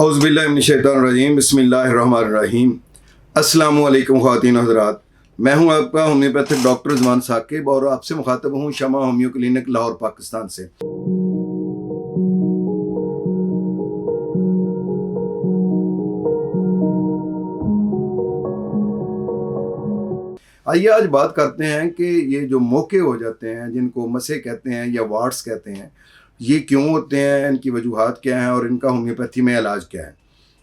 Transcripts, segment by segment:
औज़ुबिल्लाहिमिनश्शैतानिर्रजीम बिस्मिल्लाहिर्रहमानिर्रहीम। अस्सलामु अलैकुम ख़वातीन हज़रात, मैं हूं आपका होम्योपैथिक डॉक्टर उस्मान साकिब और आपसे मुखातब हूं शमा होम्यो क्लिनिक लाहौर पाकिस्तान से। आइए आज बात करते हैं कि ये जो मौके हो जाते हैं जिनको मसे कहते हैं या वार्ड्स कहते हैं, ये क्यों होते हैं, इनकी वजूहात क्या हैं और इनका होम्योपैथी में इलाज क्या है।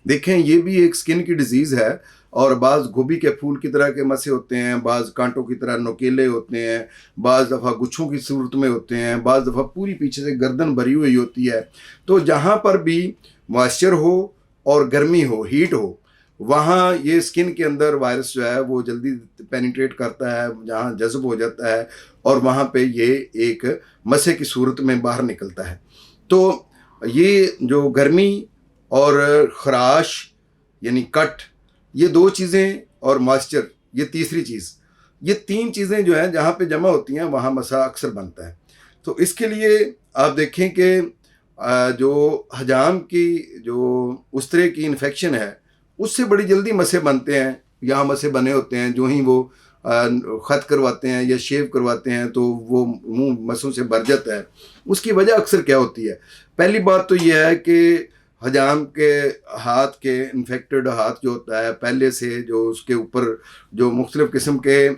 देखें, ये भी एक स्किन की डिजीज़ है और बाज़ गोभी के फूल की तरह के मसे होते हैं, बाज़ कांटों की तरह नुकीले होते हैं, बाज़ दफ़ा गुच्छों की सूरत में होते हैं, बाज़ दफ़ा पूरी पीछे से गर्दन भरी हुई होती है। तो जहाँ पर भी मॉइस्चर हो और गर्मी हो, हीट हो, वहाँ ये स्किन के अंदर वायरस जो है वो जल्दी पेनिट्रेट करता है, जहाँ जज़्ब हो जाता है और वहाँ पे ये एक मसे की सूरत में बाहर निकलता है। तो ये जो गर्मी और खराश यानी कट, ये दो चीज़ें, और मॉइस्चर ये तीसरी चीज़, ये तीन चीज़ें जो हैं जहाँ पे जमा होती हैं वहाँ मसा अक्सर बनता है। तो इसके लिए आप देखें कि जो हजाम की जो उस तरह की इन्फेक्शन है उससे बड़ी जल्दी मसे बनते हैं। यहाँ मसे बने होते हैं, जो ही वो ख़त करवाते हैं या शेव करवाते हैं तो वो मुंह मसों से भर जाता है। उसकी वजह अक्सर क्या होती है? पहली बात तो यह है कि हजाम के हाथ के इन्फेक्टेड हाथ जो होता है पहले से, जो उसके ऊपर जो मुख्तलिफ़ किस्म के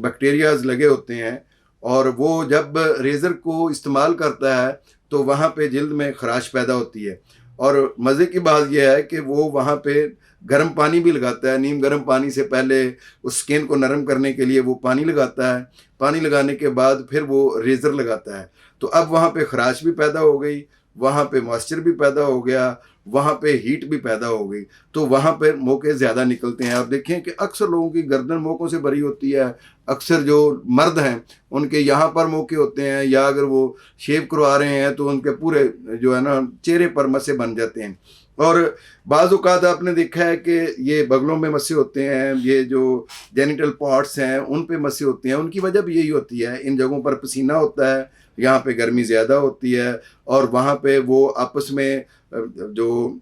बैक्टीरियाज लगे होते हैं और वो जब रेज़र को इस्तेमाल करता है तो वहाँ पे जिल्द में खराश पैदा होती है। और मज़े की बात यह है कि वो वहाँ पे गर्म पानी भी लगाता है, नीम गर्म पानी से पहले उस स्किन को नरम करने के लिए वो पानी लगाता है। पानी लगाने के बाद फिर वो रेज़र लगाता है। तो अब वहाँ पे खराश भी पैदा हो गई, वहाँ पे मॉइस्चर भी पैदा हो गया, वहाँ पे हीट भी पैदा हो गई, तो वहाँ पे मोके ज़्यादा निकलते हैं। आप देखें कि अक्सर लोगों की गर्दन मोकों से भरी होती है। अक्सर जो मर्द हैं उनके यहाँ पर मोके होते हैं, या अगर वो शेव करवा रहे हैं तो उनके पूरे जो है ना चेहरे पर मसे बन जाते हैं। और बाज़ औक़ात आपने देखा है कि ये बगलों में मसे होते हैं, ये जो जेनिटल पार्ट्स हैं उन पे मसे होते हैं। उनकी वजह भी यही होती है, इन जगहों पर पसीना होता है, यहाँ पे गर्मी ज़्यादा होती है और वहाँ पे वो आपस में जो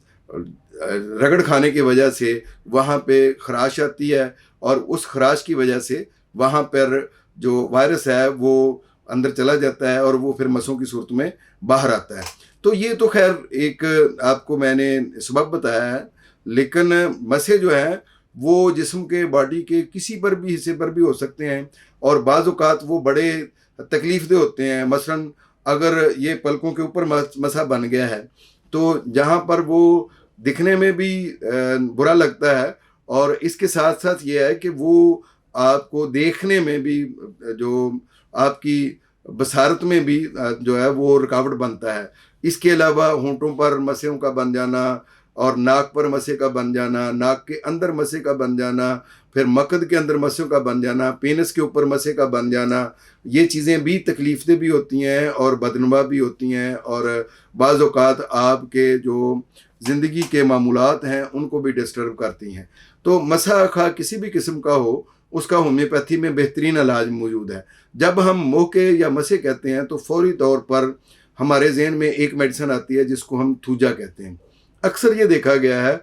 रगड़ खाने की वजह से वहाँ पे खराश आती है और उस खराश की वजह से वहाँ पर जो वायरस है वो अंदर चला जाता है और वो फिर मसों की सूरत में बाहर आता है। तो ये तो खैर एक आपको मैंने सबब बताया है, लेकिन मसे जो हैं वो जिस्म के बॉडी के किसी पर भी हिस्से पर भी हो सकते हैं और बाज़ औक़ात वो बड़े तकलीफ़देह होते हैं। मसलन अगर ये पलकों के ऊपर मसा बन गया है तो जहाँ पर वो दिखने में भी बुरा लगता है और इसके साथ साथ ये है कि वो आपको देखने में भी, जो आपकी बसारत में भी जो है वो रुकावट बनता है। इसके अलावा होंठों पर मसें का बन जाना और नाक पर मसे का बन जाना, नाक के अंदर मसे का बन जाना, फिर मकद के अंदर मसों का बन जाना, पेनिस के ऊपर मसे का बन जाना, ये चीज़ें भी तकलीफ़देह भी होती हैं और बदनुमा भी होती हैं और बाज़ औक़ात आपके जो ज़िंदगी के मामूलात हैं उनको भी डिस्टर्ब करती हैं। तो मसा खा किसी भी किस्म का हो, उसका होम्योपैथी में बेहतरीन इलाज मौजूद है। जब हम मोके या मसे कहते हैं तो फ़ौरी तौर पर हमारे ज़हन में एक मेडिसिन आती है जिसको हम थूजा कहते हैं। अक्सर ये देखा गया है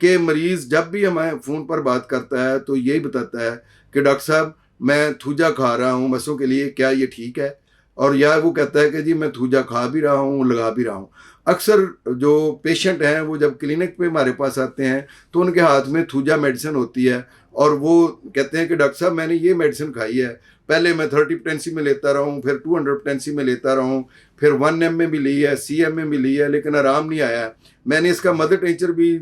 कि मरीज़ जब भी हमें फ़ोन पर बात करता है तो यही बताता है कि डॉक्टर साहब मैं थूजा खा रहा हूँ मसों के लिए, क्या ये ठीक है? और या वो कहता है कि जी मैं थूजा खा भी रहा हूँ, लगा भी रहा हूँ। अक्सर जो पेशेंट हैं वो जब क्लिनिक पे हमारे पास आते हैं तो उनके हाथ में थूजा मेडिसिन होती है और वो कहते हैं कि डॉक्टर साहब मैंने ये मेडिसिन खाई है, पहले मैं 30 पोटेंसी में लेता रहा हूँ, फिर 200 पोटेंसी में लेता रहा हूँ, फिर 1 एम में भी ली है, CM में भी ली है, लेकिन आराम नहीं आया है। मैंने इसका मदर टिंचर भी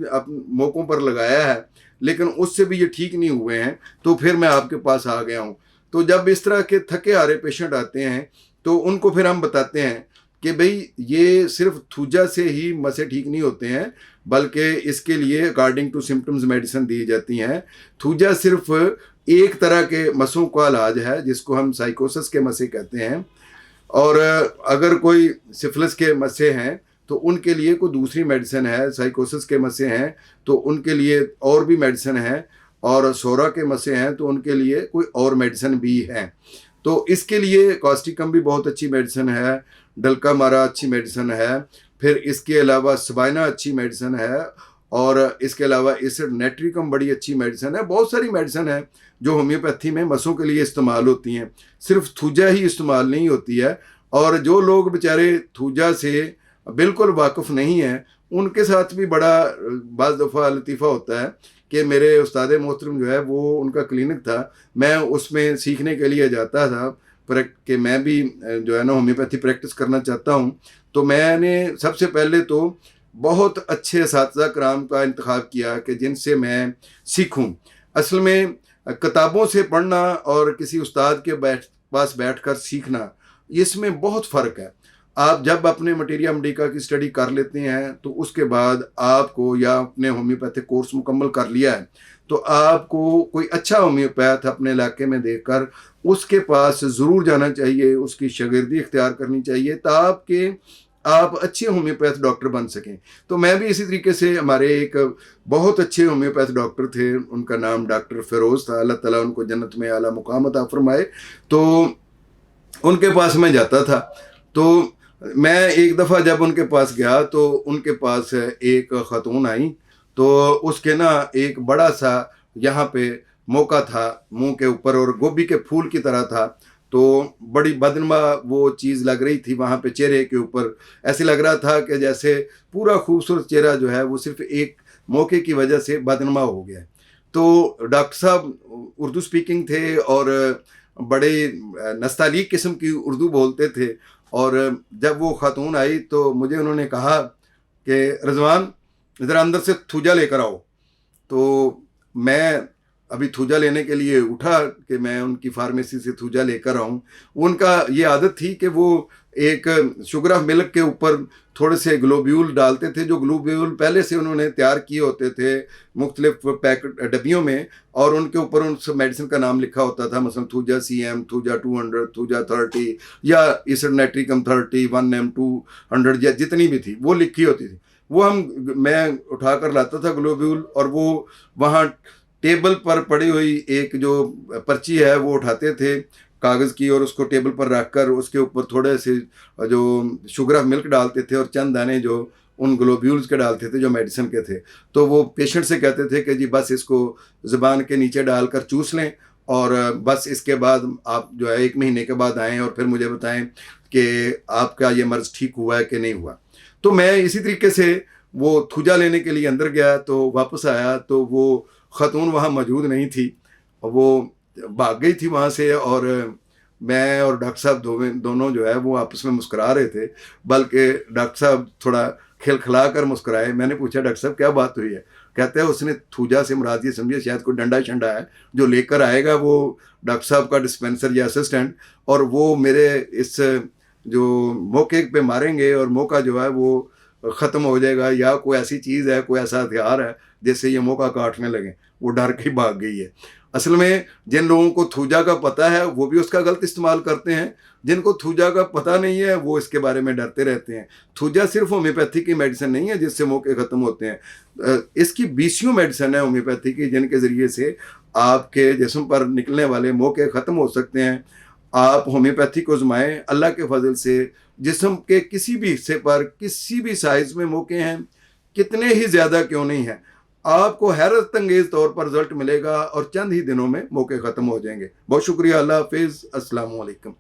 मौकों पर लगाया है लेकिन उससे भी ये ठीक नहीं हुए हैं, तो फिर मैं आपके पास आ गया हूँ। तो जब इस तरह के थके हारे पेशेंट आते हैं तो उनको फिर हम बताते हैं कि भाई ये सिर्फ थूजा से ही मसे ठीक नहीं होते हैं, बल्कि इसके लिए अकॉर्डिंग टू सिम्टम्स मेडिसिन दी जाती हैं। थूजा सिर्फ एक तरह के मसों का इलाज है जिसको हम साइकोसिस के मसे कहते हैं, और अगर कोई सिफिलिस के मसे हैं तो उनके लिए कोई दूसरी मेडिसिन है। साइकोसिस के मसे हैं तो उनके लिए और भी मेडिसिन है, और सोरा के मसे हैं तो उनके लिए कोई और मेडिसिन भी है। तो इसके लिए कॉस्टिकम भी बहुत अच्छी मेडिसिन है, डल्का मारा अच्छी मेडिसिन है, फिर इसके अलावा सबाइना अच्छी मेडिसिन है, और इसके अलावा एसिड नेट्रिकम बड़ी अच्छी मेडिसिन है। बहुत सारी मेडिसिन है जो होम्योपैथी में मसों के लिए इस्तेमाल होती हैं, सिर्फ थूजा ही इस्तेमाल नहीं होती है। और जो लोग बेचारे थूजा से बिल्कुल वाकिफ़ नहीं हैं, उनके साथ भी बड़ा बाज़ दफ़ा लतीफ़ा होता है कि मेरे उस्ताद मोहतरम जो है वो उनका क्लिनिक था, मैं उसमें सीखने के लिए जाता था पर कि मैं भी जो है ना होम्योपैथी प्रैक्टिस करना चाहता हूँ। तो मैंने सबसे पहले तो बहुत अच्छे असातिज़ा कराम का इंतखाब किया कि जिनसे मैं सीखूं। असल में किताबों से पढ़ना और किसी उस्ताद के पास बैठकर सीखना, इसमें बहुत फ़र्क है। आप जब अपने मटीरिया मेडिका की स्टडी कर लेते हैं तो उसके बाद आपको, या अपने होम्योपैथिक कोर्स मुकम्मल कर लिया है, तो आपको कोई अच्छा होम्योपैथ अपने इलाके में देखकर उसके पास ज़रूर जाना चाहिए, उसकी शागिर्दी इख्तियार करनी चाहिए ताकि आप अच्छे होम्योपैथ डॉक्टर बन सकें। तो मैं भी इसी तरीके से, हमारे एक बहुत अच्छे होम्योपैथ डॉक्टर थे, उनका नाम डॉक्टर फ़िरोज़ था, अल्लाह ताला उनको जन्नत में आला मुकाम अता फरमाए। तो उनके पास मैं जाता था। तो मैं एक दफ़ा जब उनके पास गया तो उनके पास एक ख़ातून आई, तो उसके ना एक बड़ा सा यहाँ पे मोका था मुंह के ऊपर और गोभी के फूल की तरह था। तो बड़ी बदनुमा वो चीज़ लग रही थी वहाँ पे चेहरे के ऊपर। ऐसे लग रहा था कि जैसे पूरा खूबसूरत चेहरा जो है वो सिर्फ एक मौके की वजह से बदनुमा हो गया। तो डॉक्टर साहब उर्दू स्पीकिंग थे और बड़े नस्तालीक किस्म की उर्दू बोलते थे। और जब वो खातून आई तो मुझे उन्होंने कहा कि रिजवान, ज़रा अंदर से थूजा लेकर आओ। तो मैं अभी थूजा लेने के लिए उठा कि मैं उनकी फार्मेसी से थूजा लेकर आऊँ। उनका ये आदत थी कि वो एक शुगर ऑफ मिल्क के ऊपर थोड़े से ग्लोब्यूल डालते थे, जो ग्लोब्यूल पहले से उन्होंने तैयार किए होते थे मुख्तलिफ पैकेट डब्बियों में, और उनके ऊपर उन सब मेडिसिन का नाम लिखा होता था, मसलन थूजा CM, थूजा 200, थूजा 30, या एसिड नाइट्रिकम 30, 1M 200, या जितनी भी थी वो लिखी होती थी। वो मैं उठा कर लाता था ग्लोब्यूल, और वो वहाँ टेबल पर पड़ी हुई एक जो पर्ची है वो उठाते थे कागज़ की, और उसको टेबल पर रख कर उसके ऊपर थोड़े से जो शुगर ऑफ मिल्क डालते थे और चंद दाने जो उन ग्लोब्यूल्स के डालते थे जो मेडिसिन के थे। तो वो पेशेंट से कहते थे कि जी बस इसको ज़ुबान के नीचे डालकर चूस लें, और बस इसके बाद आप जो है 1 महीने के बाद आएँ और फिर मुझे बताएं कि आपका ये मर्ज़ ठीक हुआ है कि नहीं हुआ। तो मैं इसी तरीके से वो थूजा लेने के लिए अंदर गया, तो वापस आया तो वो ख़ातून वहाँ मौजूद नहीं थी, वो भाग गई थी वहाँ से। और मैं और डॉक्टर साहब दोनों जो है वो आपस में मुस्कुरा रहे थे, बल्कि डॉक्टर साहब थोड़ा खिलखिला कर मुस्कुराए। मैंने पूछा, डॉक्टर साहब क्या बात हुई है? कहते हैं उसने थूजा से मुराद ये समझिए शायद कोई डंडा शंडा है, जो लेकर आएगा वो डॉक्टर साहब का डिस्पेंसर या असिस्टेंट, और वो मेरे इस जो मौके पे मारेंगे और मौका जो है वो ख़त्म हो जाएगा, या कोई ऐसी चीज़ है, कोई ऐसा हथियार है जिससे ये मौका काटने लगे। वो डर के भाग गई है। असल में जिन लोगों को थूजा का पता है वो भी उसका गलत इस्तेमाल करते हैं, जिनको थूजा का पता नहीं है वो इसके बारे में डरते रहते हैं। थूजा सिर्फ होम्योपैथी की मेडिसिन नहीं है जिससे मौके ख़त्म होते हैं, इसकी 20 मेडिसिन है होम्योपैथी की जिनके ज़रिए से आपके जिस्म पर निकलने वाले मौके ख़त्म हो सकते हैं। आप होम्योपैथी को आजमाएं, अल्लाह के फजल से जिस्म के किसी भी हिस्से पर किसी भी साइज़ में मौके हैं, कितने ही ज़्यादा क्यों नहीं हैं, आपको हैरत अंगेज़ तौर पर रिजल्ट मिलेगा और चंद ही दिनों में मौके ख़त्म हो जाएंगे। बहुत शुक्रिया। अल्लाह हाफिज़। अस्सलाम वालेकुम।